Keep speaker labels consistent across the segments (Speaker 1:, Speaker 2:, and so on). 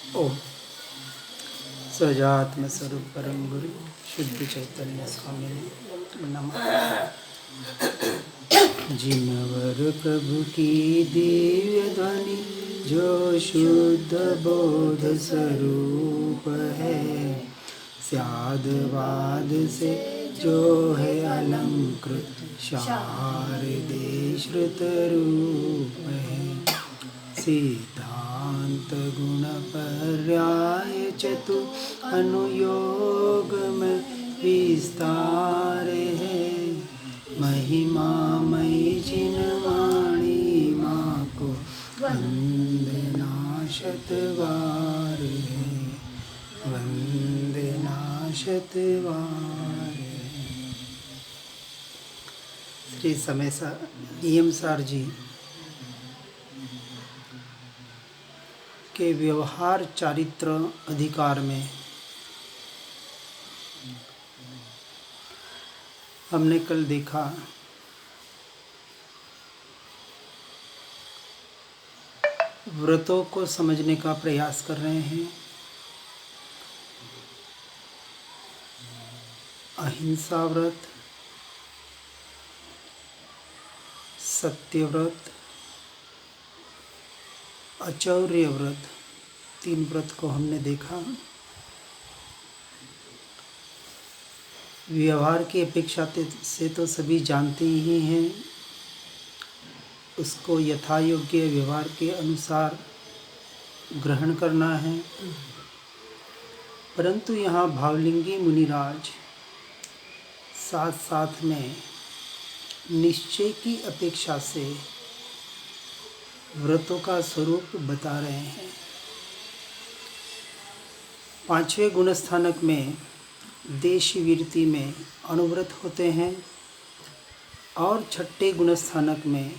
Speaker 1: ओम सजात्म स्वरूप परम गुरु शुद्ध चैतन्य स्वामी नमः। जिनवर प्रभु की दिव्य ध्वनि जो शुद्ध बोध स्वरूप है, स्यादवाद से जो है अलंकृत शारदे श्रुत रूप है। सिद्धांत गुण पर्याय चतु अनुयोग में विस्तार है। महिमा मई जिनवाणी माँ को वंदना शतवार है, वंदना शतवार है। श्री समय नियम सार जी के व्यवहार चारित्र अधिकार में हमने कल देखा व्रतों को समझने का प्रयास कर रहे हैं। अहिंसा व्रत, सत्य व्रत, अचौर्य व्रत, 3 व्रत को हमने देखा। व्यवहार की अपेक्षा से तो सभी जानते ही हैं, उसको यथा योग्य व्यवहार के अनुसार ग्रहण करना है। परंतु यहाँ भावलिंगी मुनिराज साथ साथ में निश्चय की अपेक्षा से व्रतों का स्वरूप बता रहे हैं। 5वें गुणस्थानक में देशवीरति में अनुव्रत होते हैं और 6ठे गुणस्थानक में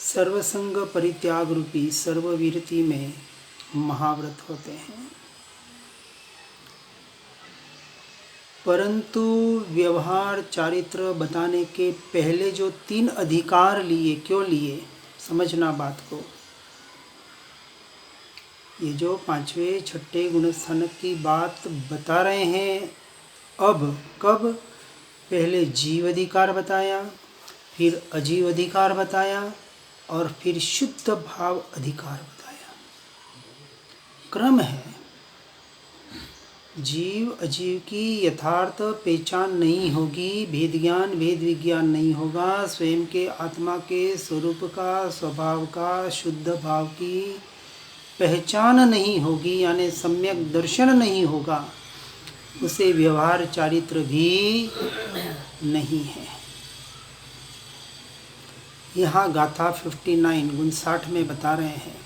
Speaker 1: सर्वसंग परित्याग रूपी सर्ववीरति में महाव्रत होते हैं। परंतु व्यवहार चारित्र बताने के पहले जो 3 अधिकार लिए, क्यों लिए, समझना बात को। ये जो 5वें 6ठे गुणस्थानक की बात बता रहे हैं, अब कब? पहले जीव अधिकार बताया, फिर अजीव अधिकार बताया और फिर शुद्ध भाव अधिकार बताया। क्रम है। जीव अजीव की यथार्थ पहचान नहीं होगी, भेद ज्ञान भेद विज्ञान नहीं होगा, स्वयं के आत्मा के स्वरूप का, स्वभाव का, शुद्ध भाव की पहचान नहीं होगी, यानी सम्यक दर्शन नहीं होगा, उसे व्यवहार चारित्र भी नहीं है। यहाँ गाथा 59 गुण 60 में बता रहे हैं,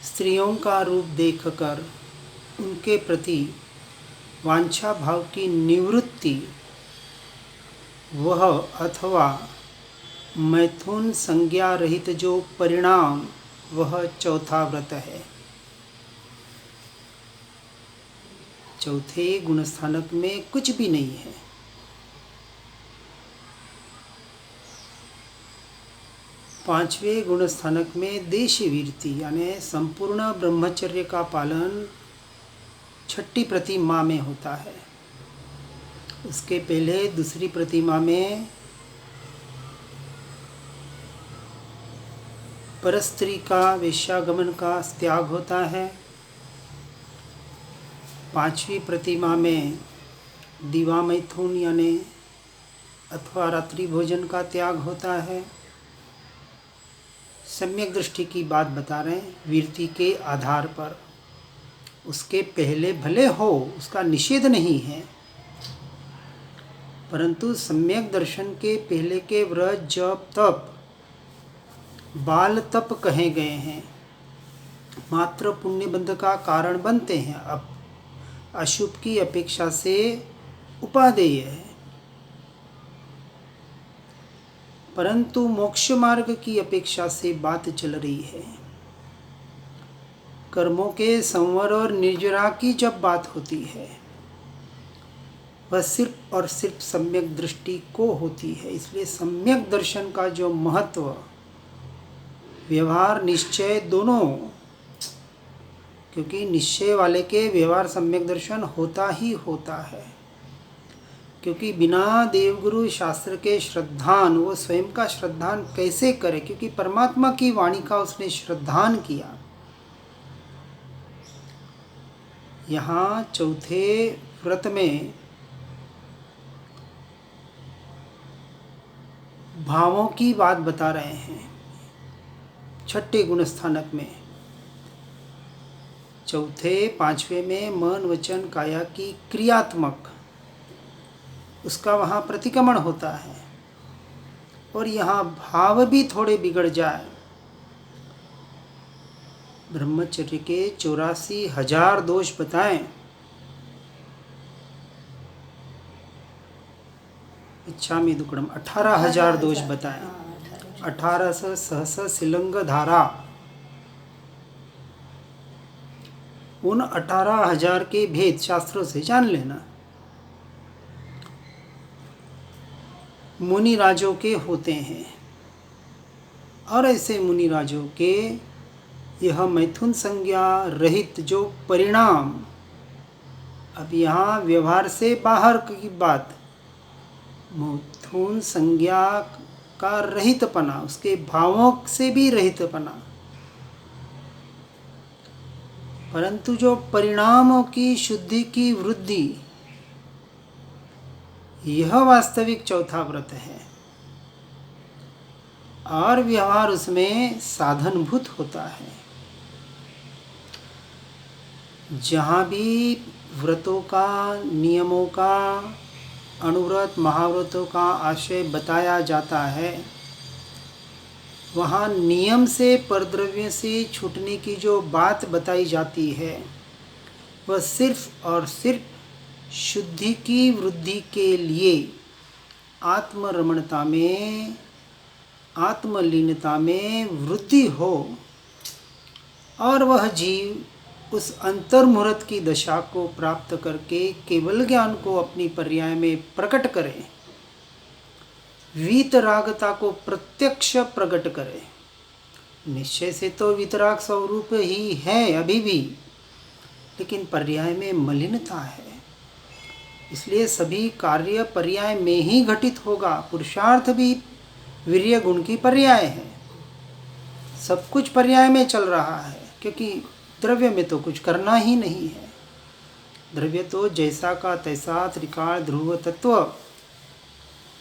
Speaker 1: स्त्रियों का रूप देखकर उनके प्रति वांछा भाव की निवृत्ति, वह अथवा मैथुन संज्ञा रहित जो परिणाम, वह चौथा व्रत है। चौथे गुणस्थानक में कुछ भी नहीं है। पांचवें गुणस्थानक में देशवीरति यानी संपूर्ण ब्रह्मचर्य का पालन 6ठी प्रतिमा में होता है। उसके पहले दूसरी प्रतिमा में परस्त्री का, वेश्यागमन का त्याग होता है। 5वीं प्रतिमा में दिवा मैथुन यानी अथवा रात्रि भोजन का त्याग होता है। सम्यक दृष्टि की बात बता रहे हैं वीरति के आधार पर। उसके पहले भले हो, उसका निषेध नहीं है, परंतु सम्यक दर्शन के पहले के व्रत जप तप बाल तप कहे गए हैं, मात्र पुण्य बंध का कारण बनते हैं, अब अशुभ की अपेक्षा से उपादेय है। परंतु मोक्ष मार्ग की अपेक्षा से बात चल रही है। कर्मों के संवर और निर्जरा की जब बात होती है, वह सिर्फ और सिर्फ सम्यक दृष्टि को होती है। इसलिए सम्यक दर्शन का जो महत्व व्यवहार निश्चय दोनों, क्योंकि निश्चय वाले के व्यवहार सम्यक दर्शन होता ही होता है। क्योंकि बिना देवगुरु शास्त्र के श्रद्धान वो स्वयं का श्रद्धान कैसे करे, क्योंकि परमात्मा की वाणी का उसने श्रद्धान किया। यहाँ चौथे व्रत में भावों की बात बता रहे हैं। छठे गुणस्थानक में चौथे पांचवे में मन वचन काया की क्रियात्मक उसका वहाँ प्रतिक्रमण होता है। और यहाँ भाव भी थोड़े बिगड़ जाए। ब्रह्मचर्य के 84,000 दोष बताएं। इच्छामि दुक्कडम 18,000 दोष बताएं। 18 सहस सिलंग धारा, उन 18,000 के भेद शास्त्रों से जान लेना। मुनि राजों के होते हैं, और ऐसे मुनि राजों के यह मैथुन संज्ञा रहित जो परिणाम, अब यहाँ व्यवहार से बाहर की बात, मैथुन संज्ञा का रहितपना, उसके भावों से भी रहितपना, परंतु जो परिणामों की शुद्धि की वृद्धि, यह वास्तविक चौथा व्रत है। और व्यवहार उसमें साधनभूत होता है। जहाँ भी व्रतों का, नियमों का, अनुव्रत महाव्रतों का आशय बताया जाता है, वहाँ नियम से परद्रव्य से छूटने की जो बात बताई जाती है, वह सिर्फ और सिर्फ शुद्धि की वृद्धि के लिए आत्मरमणता में, आत्मलीनता में वृद्धि हो, और वह जीव उस अंतर्मुहूर्त की दशा को प्राप्त करके केवल ज्ञान को अपनी पर्याय में प्रकट करे, वीतरागता को प्रत्यक्ष प्रकट करे। निश्चय से तो वीतराग स्वरूप ही है अभी भी, लेकिन पर्याय में मलिनता है। इसलिए सभी कार्य पर्याय में ही घटित होगा। पुरुषार्थ भी वीर्य गुण की पर्याय है। सब कुछ पर्याय में चल रहा है, क्योंकि द्रव्य में तो कुछ करना ही नहीं है। द्रव्य तो जैसा का तैसा त्रिकाल ध्रुव तत्व,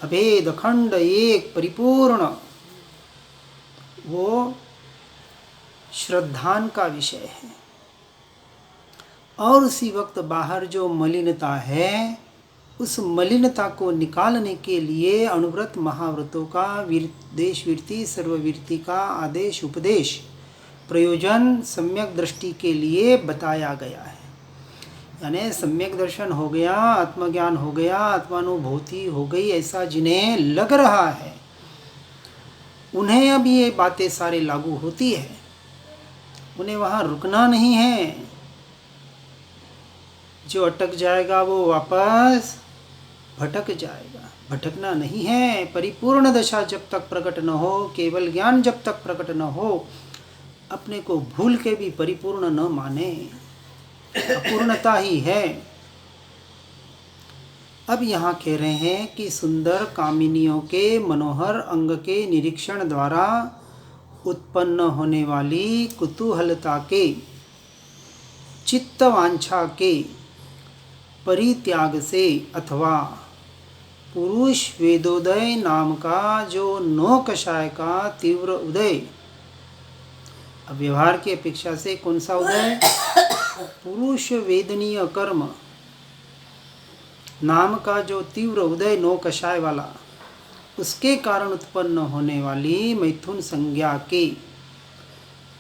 Speaker 1: अभेद अखंड एक परिपूर्ण, वो श्रद्धान का विषय है। और उसी वक्त बाहर जो मलिनता है, उस मलिनता को निकालने के लिए अनुव्रत महाव्रतों का देश वृत्ति सर्ववृत्ति का आदेश उपदेश प्रयोजन सम्यक दृष्टि के लिए बताया गया है। यानी सम्यक दर्शन हो गया, आत्मज्ञान हो गया, आत्मानुभूति हो गई, ऐसा जिन्हें लग रहा है, उन्हें अब ये बातें सारे लागू होती है। उन्हें वहाँ रुकना नहीं है। जो अटक जाएगा वो वापस भटक जाएगा। भटकना नहीं है। परिपूर्ण दशा जब तक प्रकट न हो, केवल ज्ञान जब तक प्रकट न हो, अपने को भूल के भी परिपूर्ण न माने, अपूर्णता ही है। अब यहाँ कह रहे हैं कि सुंदर कामिनियों के मनोहर अंग के निरीक्षण द्वारा उत्पन्न होने वाली कुतूहलता के, चित्तवांछा के परित्याग से अथवा पुरुष वेदोदय नाम का जो नौ कषाय का तीव्र उदय, अब व्यवहार की अपेक्षा से कौन सा उदय? पुरुष वेदनीय कर्म नाम का जो तीव्र उदय नौ कषाय वाला, उसके कारण उत्पन्न होने वाली मैथुन संज्ञा के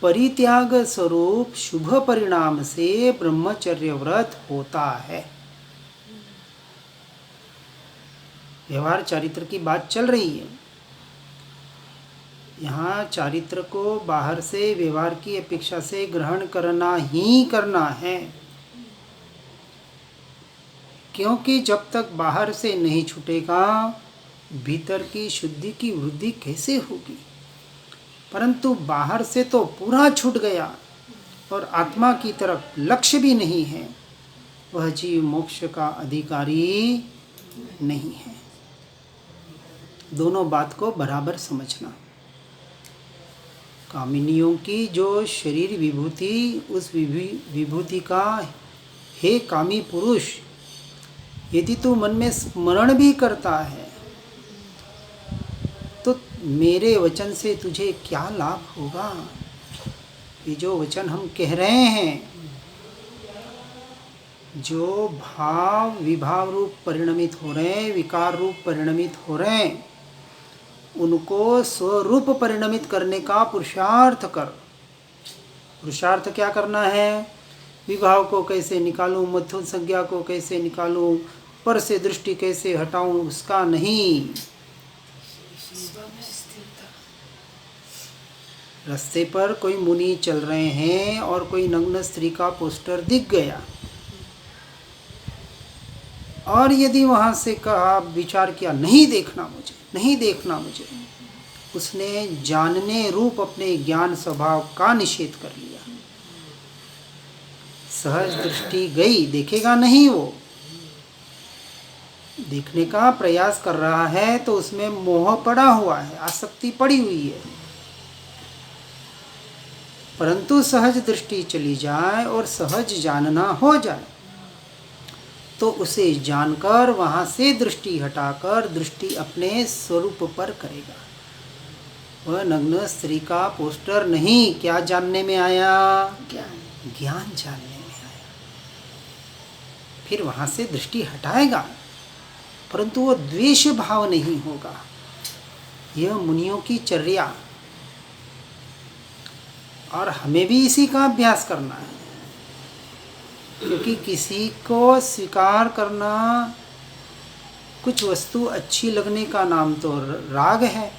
Speaker 1: परित्याग स्वरूप शुभ परिणाम से ब्रह्मचर्य व्रत होता है। व्यवहार चारित्र की बात चल रही है। यहाँ चारित्र को बाहर से व्यवहार की अपेक्षा से ग्रहण करना ही करना है, क्योंकि जब तक बाहर से नहीं छूटेगा, भीतर की शुद्धि की वृद्धि कैसे होगी? परंतु बाहर से तो पूरा छूट गया और आत्मा की तरफ लक्ष्य भी नहीं है, वह जीव मोक्ष का अधिकारी नहीं है। दोनों बात को बराबर समझना। कामिनियों की जो शरीर विभूति, उस विभूति का हे कामी पुरुष, यदि तू मन में स्मरण भी करता है तो मेरे वचन से तुझे क्या लाभ होगा। ये जो वचन हम कह रहे हैं, जो भाव विभाव रूप परिणमित हो रहे हैं, विकार रूप परिणमित हो रहे हैं, उनको स्वरूप परिणमित करने का पुरुषार्थ कर। पुरुषार्थ क्या करना है? विभाव को कैसे निकालूं, मध्यम संज्ञा को कैसे निकालूं, पर से दृष्टि कैसे हटाऊं, उसका नहीं। रास्ते पर कोई मुनि चल रहे हैं और कोई नग्न स्त्री का पोस्टर दिख गया, और यदि वहां से कहा, विचार किया, नहीं देखना मुझे, नहीं देखना मुझे, उसने जानने रूप अपने ज्ञान स्वभाव का निषेध कर लिया। सहज दृष्टि गई, देखेगा नहीं, वो देखने का प्रयास कर रहा है तो उसमें मोह पड़ा हुआ है, आसक्ति पड़ी हुई है। परंतु सहज दृष्टि चली जाए और सहज जानना हो जाए तो उसे जानकर वहां से दृष्टि हटाकर दृष्टि अपने स्वरूप पर करेगा। वह नग्न स्त्री का पोस्टर नहीं, क्या जानने में आया? ज्ञान जानने में आया। फिर वहां से दृष्टि हटाएगा, परंतु वो द्वेष भाव नहीं होगा। यह मुनियों की चर्या, और हमें भी इसी का अभ्यास करना है। क्योंकि किसी को स्वीकार करना, कुछ वस्तु अच्छी लगने का नाम तो राग है,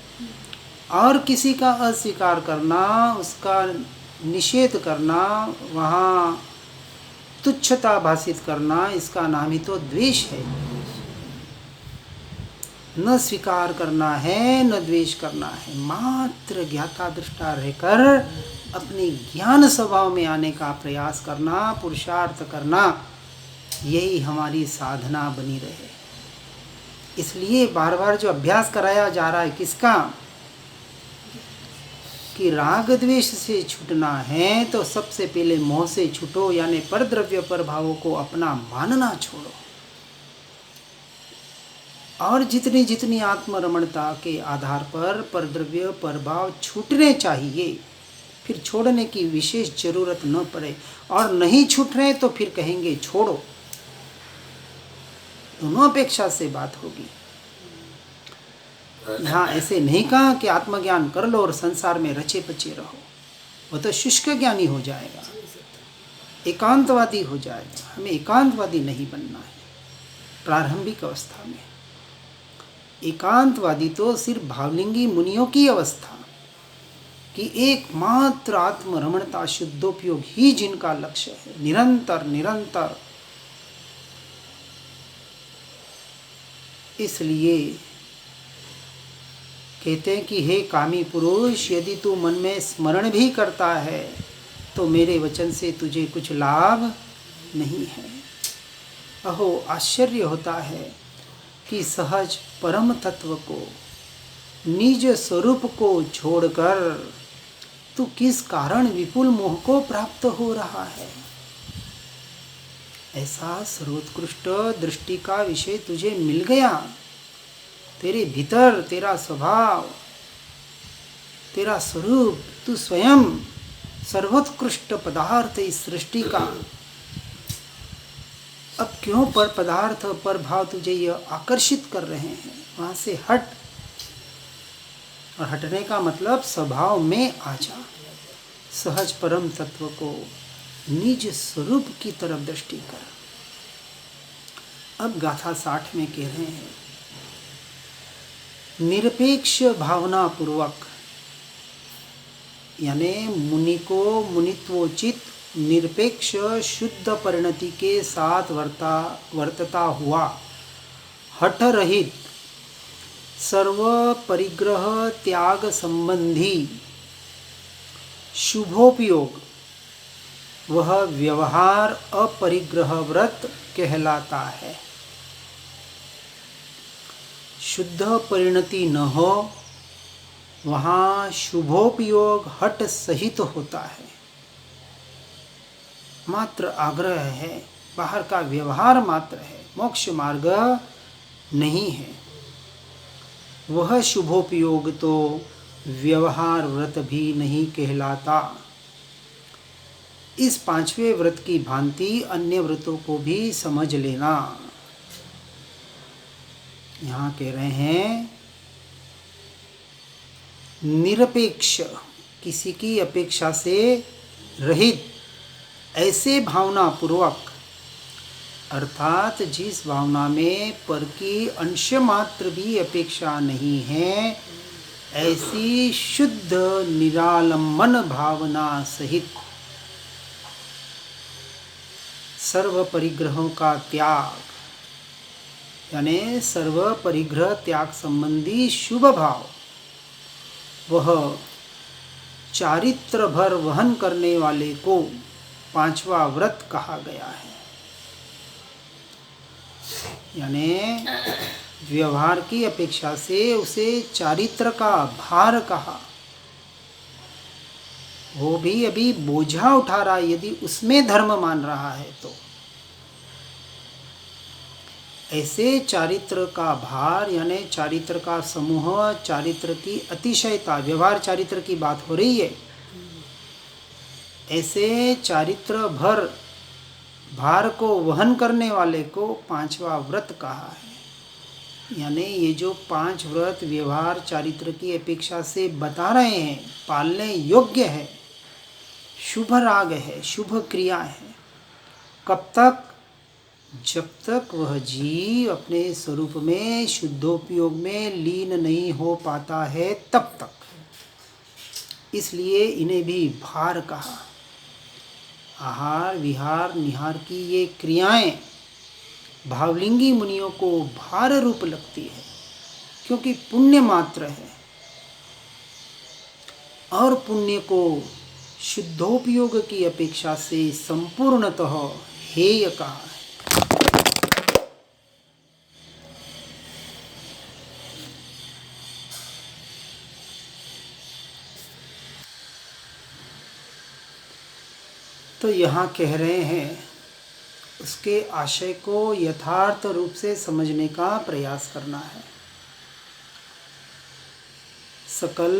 Speaker 1: और किसी का अस्वीकार करना, उसका निषेध करना, वहाँ तुच्छता भाषित करना, इसका नाम ही तो द्वेष है। न स्वीकार करना है, न द्वेष करना है, मात्र ज्ञाता दृष्टा रहकर अपने ज्ञान स्वभाव में आने का प्रयास करना, पुरुषार्थ करना, यही हमारी साधना बनी रहे। इसलिए बार बार जो अभ्यास कराया जा रहा है, किसका? कि राग द्वेष से छूटना है तो सबसे पहले मोह से छूटो, यानी पर द्रव्य पर भावों को अपना मानना छोड़ो। और जितनी जितनी आत्मरमणता के आधार पर द्रव्य पर भाव छूटने चाहिए, फिर छोड़ने की विशेष जरूरत न पड़े। और नहीं छूट रहे तो फिर कहेंगे छोड़ो। दोनों अपेक्षा से बात होगी। यहाँ ऐसे नहीं कहा कि आत्मज्ञान कर लो और संसार में रचे पचे रहो, वो तो शुष्क ज्ञानी हो जाएगा, एकांतवादी हो जाएगा। हमें एकांतवादी नहीं बनना है। प्रारंभिक अवस्था में एकांतवादी तो सिर्फ भावलिंगी मुनियों की अवस्था, कि एकमात्र आत्मरमणता शुद्धोपयोग ही जिनका लक्ष्य है, निरंतर निरंतर। इसलिए कहते हैं कि हे कामी पुरुष, यदि तू मन में स्मरण भी करता है तो मेरे वचन से तुझे कुछ लाभ नहीं है। अहो, आश्चर्य होता है कि सहज परम तत्व को, निज स्वरूप को छोड़कर तू किस कारण विपुल मोह को प्राप्त हो रहा है। ऐसा सर्वोत्कृष्ट दृष्टि का विषय तुझे मिल गया। तेरे भीतर तेरा स्वभाव, तेरा स्वरूप, तू स्वयं सर्वोत्कृष्ट पदार्थ इस सृष्टि का। अब क्यों पर पदार्थ पर भाव तुझे यह आकर्षित कर रहे हैं? वहां से हट। और हटने का मतलब स्वभाव में आ जा। सहज परम तत्व को निज स्वरूप की तरफ दृष्टि कर। अब गाथा 60 में कह रहे हैं, निरपेक्ष भावना पूर्वक, यानी मुनि को मुनित्वोचित निरपेक्ष शुद्ध परिणति के साथ वर्तता हुआ, हठ रहित, सर्व परिग्रह त्याग संबंधी शुभोपयोग वह व्यवहार अपरिग्रह व्रत कहलाता है। शुद्ध परिणति न हो वहाँ शुभोपयोग हट सहित होता है। मात्र आग्रह है, बाहर का व्यवहार मात्र है, मोक्ष मार्ग नहीं है। वह शुभोपयोग तो व्यवहार व्रत भी नहीं कहलाता। इस पांचवें व्रत की भांति अन्य व्रतों को भी समझ लेना। यहाँ कह रहे हैं निरपेक्ष, किसी की अपेक्षा से रहित, ऐसे भावना पूर्वक, अर्थात जिस भावना में पर की अंश मात्र भी अपेक्षा नहीं है, ऐसी शुद्ध निरालंबन भावना सहित सर्व परिग्रहों का त्याग, यानी सर्व परिग्रह त्याग संबंधी शुभ भाव, वह चारित्र भर वहन करने वाले को पांचवा व्रत कहा गया है। यानी व्यवहार की अपेक्षा से उसे चारित्र का भार कहा। वो भी अभी बोझा उठा रहा है, यदि उसमें धर्म मान रहा है तो। ऐसे चारित्र का भार, यानी चारित्र का समूह, चारित्र की अतिशयता, व्यवहार चारित्र की बात हो रही है। ऐसे चारित्र भर भार को वहन करने वाले को पांचवा व्रत कहा है। यानी ये जो पांच व्रत व्यवहार चारित्र की अपेक्षा से बता रहे हैं, पालने योग्य है, शुभ राग है, शुभ क्रिया है। कब तक? जब तक वह जीव अपने स्वरूप में शुद्धोपयोग में लीन नहीं हो पाता है, तब तक। इसलिए इन्हें भी भार कहा। आहार विहार निहार की ये क्रियाएं भावलिंगी मुनियों को भार रूप लगती है, क्योंकि पुण्य मात्र है, और पुण्य को शुद्धोपयोग की अपेक्षा से संपूर्णतः हेय कहा है। तो यहाँ कह रहे हैं उसके आशय को यथार्थ रूप से समझने का प्रयास करना है। सकल,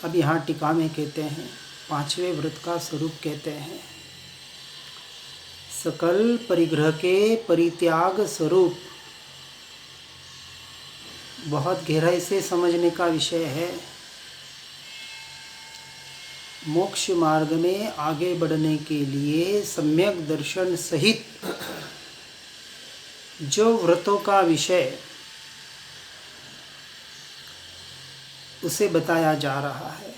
Speaker 1: अब यहाँ टीका में कहते हैं, पांचवें व्रत का स्वरूप कहते हैं, सकल परिग्रह के परित्याग स्वरूप। बहुत गहराई से समझने का विषय है। मोक्ष मार्ग में आगे बढ़ने के लिए सम्यक दर्शन सहित जो व्रतों का विषय उसे बताया जा रहा है,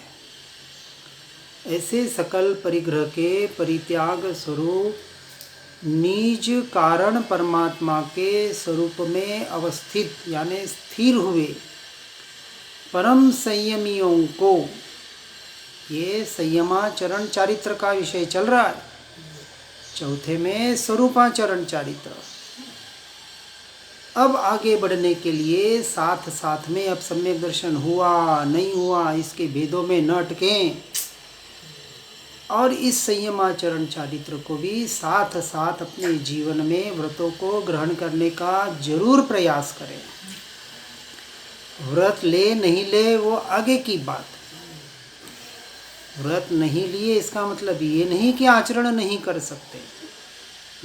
Speaker 1: ऐसे सकल परिग्रह के परित्याग स्वरूप निज कारण परमात्मा के स्वरूप में अवस्थित, यानी स्थिर हुए परम संयमियों को, ये संयमाचरण चारित्र का विषय चल रहा है। चौथे में स्वरूपाचरण चारित्र। अब आगे बढ़ने के लिए साथ साथ में, अब सम्यक दर्शन हुआ नहीं हुआ इसके भेदों में न अटकें, और इस संयमाचरण चारित्र को भी साथ साथ अपने जीवन में व्रतों को ग्रहण करने का जरूर प्रयास करें। व्रत ले नहीं ले वो आगे की बात। व्रत नहीं लिए इसका मतलब ये नहीं कि आचरण नहीं कर सकते,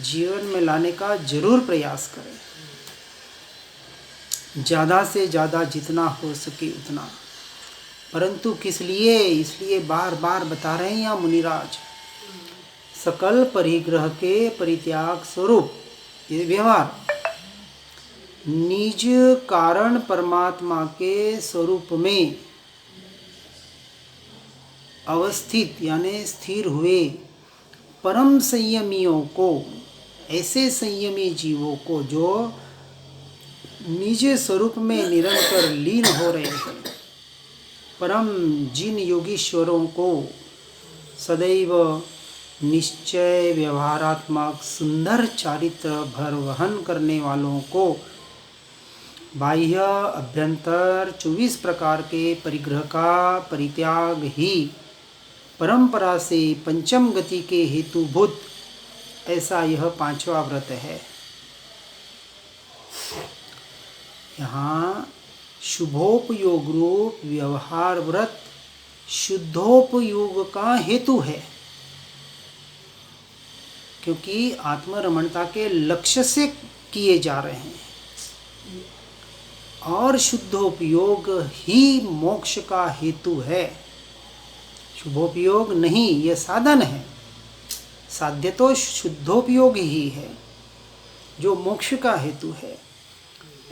Speaker 1: जीवन में लाने का जरूर प्रयास करें, ज़्यादा से ज़्यादा जितना हो सके उतना। परंतु किस लिए? इसलिए बार बार बता रहे हैं यहाँ मुनिराज, सकल परिग्रह के परित्याग स्वरूप ये व्यवहार निज कारण परमात्मा के स्वरूप में अवस्थित, यानी स्थिर हुए परम संयमियों को, ऐसे संयमी जीवों को जो निज स्वरूप में निरंतर लीन हो रहे हैं, परम जिन योगीश्वरों को सदैव निश्चय व्यवहारात्मक सुंदर चारित्र भर वहन करने वालों को बाह्य अभ्यंतर 24 प्रकार के परिग्रह का परित्याग ही परंपरा से पंचम गति के हेतुभूत, ऐसा यह पांचवा व्रत है। यहाँ शुभोपयोग रूप व्यवहार व्रत शुद्धोपयोग का हेतु है, क्योंकि आत्मरमणता के लक्ष्य से किए जा रहे हैं, और शुद्धोपयोग ही मोक्ष का हेतु है। शुभोपयोग नहीं, यह साधन है। साध्य तो शुद्धोपयोग ही है जो मोक्ष का हेतु है।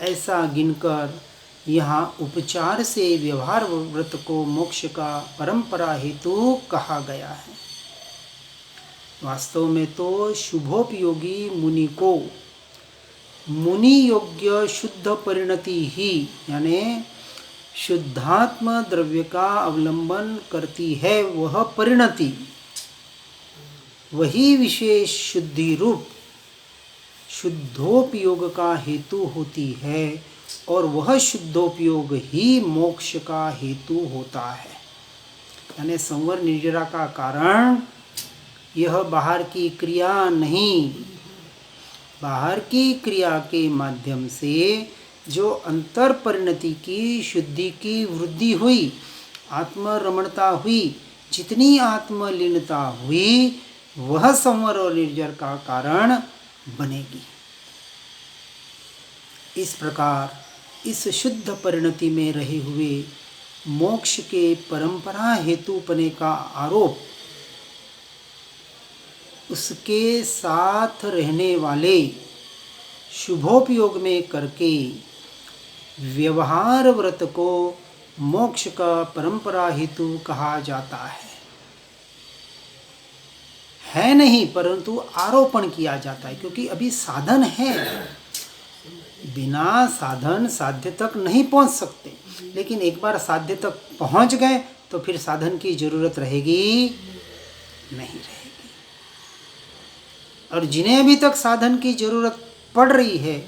Speaker 1: ऐसा गिनकर यहाँ उपचार से व्यवहार व्रत को मोक्ष का परंपरा हेतु कहा गया है। वास्तव में तो शुभोपयोगी मुनि को मुनि योग्य शुद्ध परिणति ही, यानी शुद्धात्म द्रव्य का अवलंबन करती है वह परिणति, वही विशेष शुद्धि रूप शुद्धोपयोग का हेतु होती है, और वह शुद्धोपयोग ही मोक्ष का हेतु होता है। यानी संवर निर्जरा का कारण यह बाहर की क्रिया नहीं, बाहर की क्रिया के माध्यम से जो अंतर परिणति की शुद्धि की वृद्धि हुई, आत्मरमणता हुई, जितनी आत्मलीनता हुई, वह संवर और निर्जर का कारण बनेगी। इस प्रकार इस शुद्ध परिणति में रहे हुए मोक्ष के परंपरा हेतुपने का आरोप उसके साथ रहने वाले शुभोपयोग में करके व्यवहार व्रत को मोक्ष का परंपरा हेतु कहा जाता है नहीं, परंतु आरोपण किया जाता है, क्योंकि अभी साधन है। बिना साधन साध्य तक नहीं पहुंच सकते, लेकिन एक बार साध्य तक पहुंच गए तो फिर साधन की जरूरत रहेगी नहीं रहेगी। और जिन्हें अभी तक साधन की जरूरत पड़ रही है,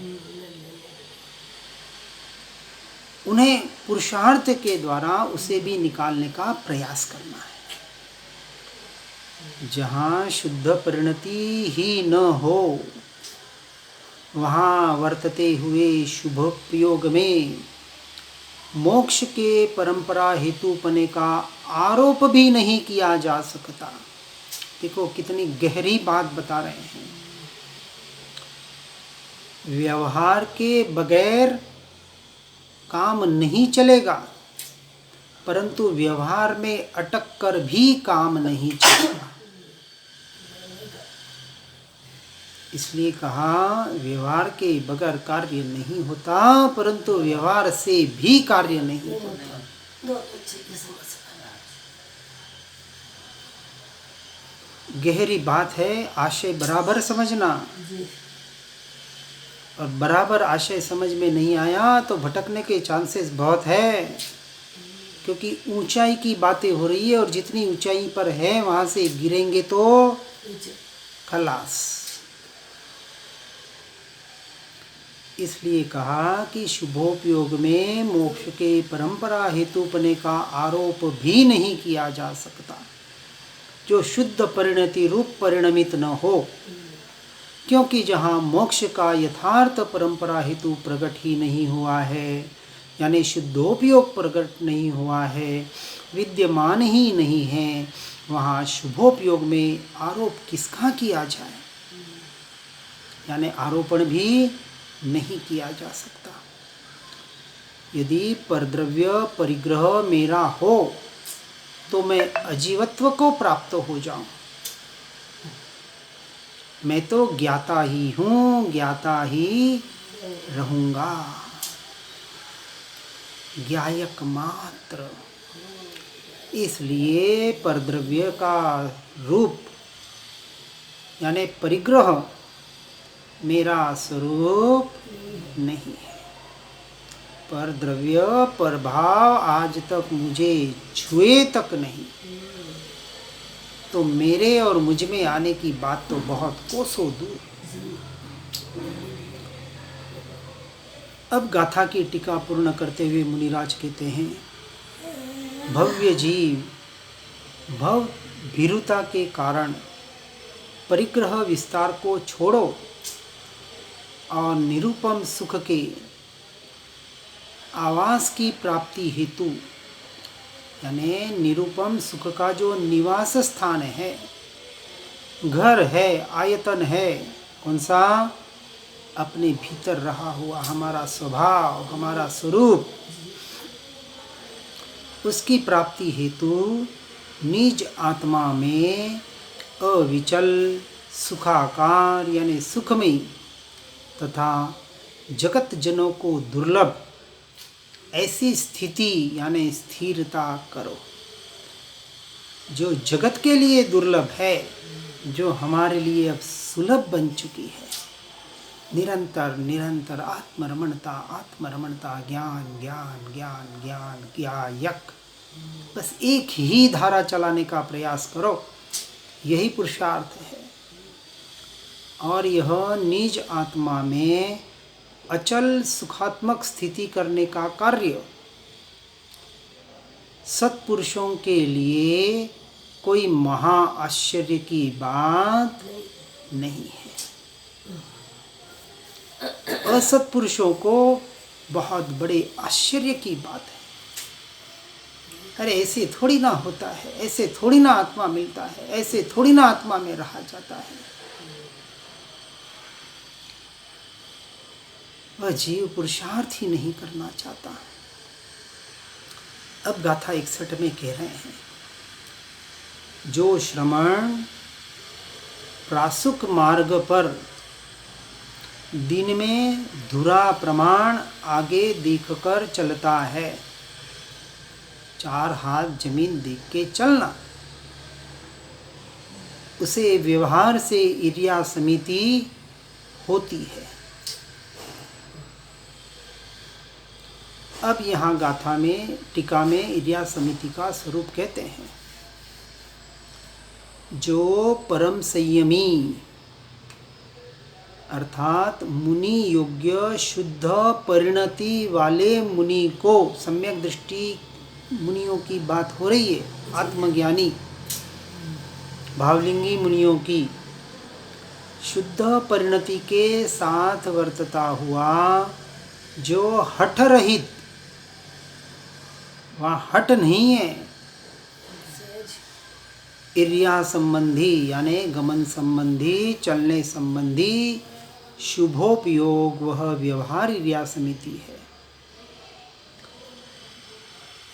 Speaker 1: उन्हें पुरुषार्थ के द्वारा उसे भी निकालने का प्रयास करना है। जहाँ शुद्ध परिणति ही न हो, वहाँ वर्तते हुए शुभोपयोग में मोक्ष के परंपरा हेतुपने का आरोप भी नहीं किया जा सकता। देखो कितनी गहरी बात बता रहे हैं। व्यवहार के बगैर काम नहीं चलेगा, परंतु व्यवहार में अटक कर भी काम नहीं चलेगा। इसलिए कहा व्यवहार के बगैर कार्य नहीं होता, परंतु व्यवहार से भी कार्य नहीं होता। गहरी बात है, आशय बराबर समझना। और बराबर आशय समझ में नहीं आया तो भटकने के चांसेस बहुत है, क्योंकि ऊंचाई की बातें हो रही है, और जितनी ऊंचाई पर है वहां से गिरेंगे तो खलास। इसलिए कहा कि शुभोपयोग में मोक्ष के परंपरा हेतुपने का आरोप भी नहीं किया जा सकता, जो शुद्ध परिणति रूप परिणमित न हो। क्योंकि जहाँ मोक्ष का यथार्थ परंपरा हेतु प्रकट ही नहीं हुआ है, यानी शुद्धोपयोग प्रकट नहीं हुआ है, विद्यमान ही नहीं है, वहाँ शुभोपयोग में आरोप किसका किया जाए? यानी आरोपण भी नहीं किया जा सकता। यदि परद्रव्य परिग्रह मेरा हो तो मैं अजीवत्व को प्राप्त हो जाऊं। मैं तो ज्ञाता ही हूँ, ज्ञाता ही रहूँगा, ज्ञायक मात्र। इसलिए परद्रव्य का रूप यानी परिग्रह मेरा स्वरूप नहीं है। पर द्रव्य पर भाव आज तक मुझे छुए तक नहीं। तो मेरे और मुझ में आने की बात तो बहुत कोसों दूर। अब गाथा की टीका पूर्ण करते हुए मुनिराज कहते हैं, भव्य जीव भव भीरुता के कारण परिग्रह विस्तार को छोड़ो और निरुपम सुख के आवास की प्राप्ति हेतु, यानी निरुपम सुख का जो निवास स्थान है, घर है, आयतन है, कौन सा? अपने भीतर रहा हुआ हमारा स्वभाव, हमारा स्वरूप, उसकी प्राप्ति हेतु निज आत्मा में अविचल सुखाकार यानी सुखमयी तथा जगत जनों को दुर्लभ ऐसी स्थिति यानी स्थिरता करो, जो जगत के लिए दुर्लभ है, जो हमारे लिए अब सुलभ बन चुकी है। निरंतर निरंतर आत्मरमणता, ज्ञान ज्ञान ज्ञान ज्ञान ज्ञायक, बस एक ही धारा चलाने का प्रयास करो, यही पुरुषार्थ है। और यह निज आत्मा में अचल सुखात्मक स्थिति करने का कार्य सत्पुरुषों के लिए कोई महा आश्चर्य की बात नहीं है। असत्पुरुषों को बहुत बड़े आश्चर्य की बात है। अरे ऐसे थोड़ी ना होता है, ऐसे थोड़ी ना आत्मा मिलता है, ऐसे थोड़ी ना आत्मा में रहा जाता है। वह जीव पुरुषार्थ ही नहीं करना चाहता। अब गाथा 61 में कह रहे हैं, जो श्रमण प्रासुक मार्ग पर दिन में धुरा प्रमाण आगे देखकर चलता है, 4 हाथ जमीन देख के चलना, उसे व्यवहार से ईर्ष्या समिति होती है। अब यहाँ गाथा में टीका में ईर्ष्या समिति का स्वरूप कहते हैं, जो परम संयमी अर्थात मुनि योग्य शुद्ध परिणति वाले मुनि को, सम्यक दृष्टि मुनियों की बात हो रही है, आत्मज्ञानी भावलिंगी मुनियों की शुद्ध परिणति के साथ वर्तता हुआ जो हठ रहित, वहाँ हट नहीं है, ईर्ष्या संबंधी यानी गमन संबंधी, चलने संबंधी शुभोपयोग वह व्यवहार ईर्ष्या समिति है।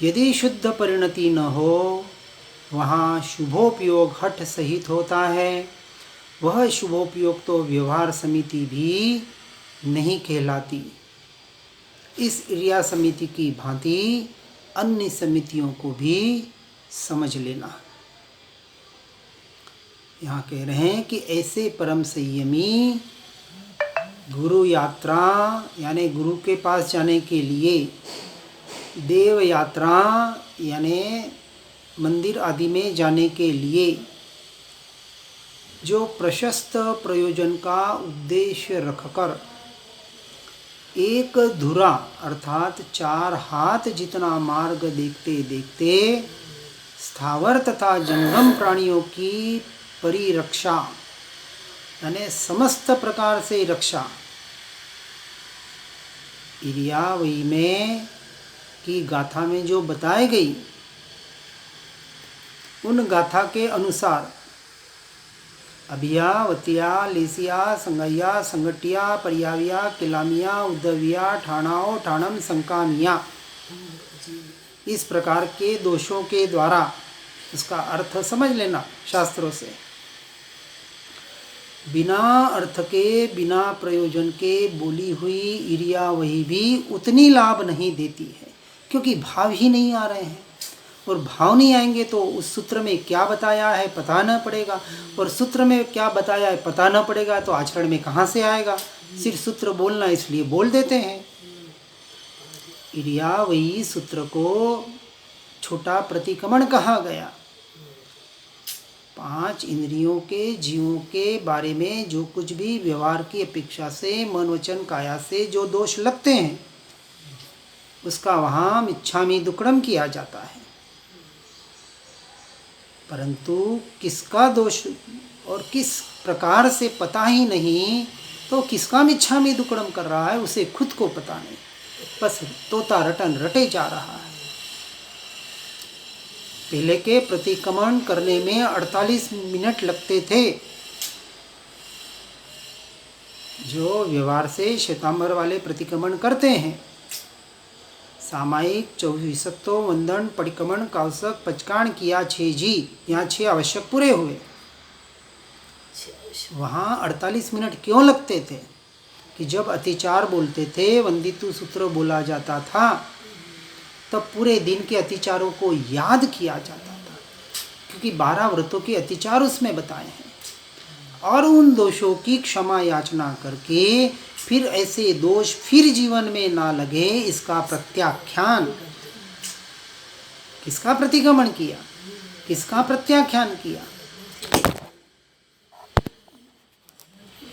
Speaker 1: यदि शुद्ध परिणति न हो, वहाँ शुभोपयोग हठ सहित होता है, वह शुभोपयोग तो व्यवहार समिति भी नहीं कहलाती। इस ईर्ष्या समिति की भांति अन्य समितियों को भी समझ लेना। यहाँ कह रहे हैं कि ऐसे परम संयमी गुरु यात्रा यानी गुरु के पास जाने के लिए, देव यात्रा यानी मंदिर आदि में जाने के लिए जो प्रशस्त प्रयोजन का उद्देश्य रखकर एक धुरा अर्थात 4 हाथ जितना मार्ग देखते देखते स्थावर तथा जंगम प्राणियों की परिरक्षा यानी समस्त प्रकार से रक्षा ईर्ष्यावयी में की गाथा में जो बताई गई, उन गाथा के अनुसार अभिया, वतिया, लेसिया, संगैया, संगटिया, परियाविया, किलामिया, उद्धविया, ठाणाओ, ठाणम, संकामिया, इस प्रकार के दोषों के द्वारा उसका अर्थ समझ लेना शास्त्रों से। बिना अर्थ के, बिना प्रयोजन के बोली हुई ईर्ष्यावयी भी उतनी लाभ नहीं देती है, क्योंकि भाव ही नहीं आ रहे हैं, और भाव नहीं आएंगे तो उस सूत्र में क्या बताया है पता न पड़ेगा, और सूत्र में क्या बताया है पता न पड़ेगा तो आचरण में कहाँ से आएगा। सिर्फ सूत्र बोलना इसलिए बोल देते हैं। ईर्ष्यावयी सूत्र को छोटा प्रतिक्रमण कहा गया। 5 इंद्रियों के जीवों के बारे में जो कुछ भी व्यवहार की अपेक्षा से मन वचन काया से जो दोष लगते हैं उसका वहाँ मिच्छामि दुक्कडम किया जाता है। परंतु किसका दोष और किस प्रकार से पता ही नहीं, तो किसका मिच्छामि दुक्कडम कर रहा है उसे खुद को पता नहीं, बस तोता रटन रटे जा रहा है। पहले के प्रतिक्रमण करने में 48 मिनट लगते थे। जो व्यवहार से श्वेतांबर वाले प्रतिक्रमण करते हैं, सामायिक 24 वंदन परिक्रमण कावसक पचकाण किया 6 जी, यहाँ 6 आवश्यक पूरे हुए। वहाँ 48 मिनट क्यों लगते थे कि जब अतिचार बोलते थे, वंदितु सूत्र बोला जाता था, तब पूरे दिन के अतिचारों को याद किया जाता था, क्योंकि 12 व्रतों के अतिचार उसमें बताए हैं। और उन दोषों की क्षमा याचना करके फिर ऐसे दोष फिर जीवन में ना लगे, इसका प्रत्याख्यान, किसका प्रतिक्रमण किया, किसका प्रत्याख्यान किया,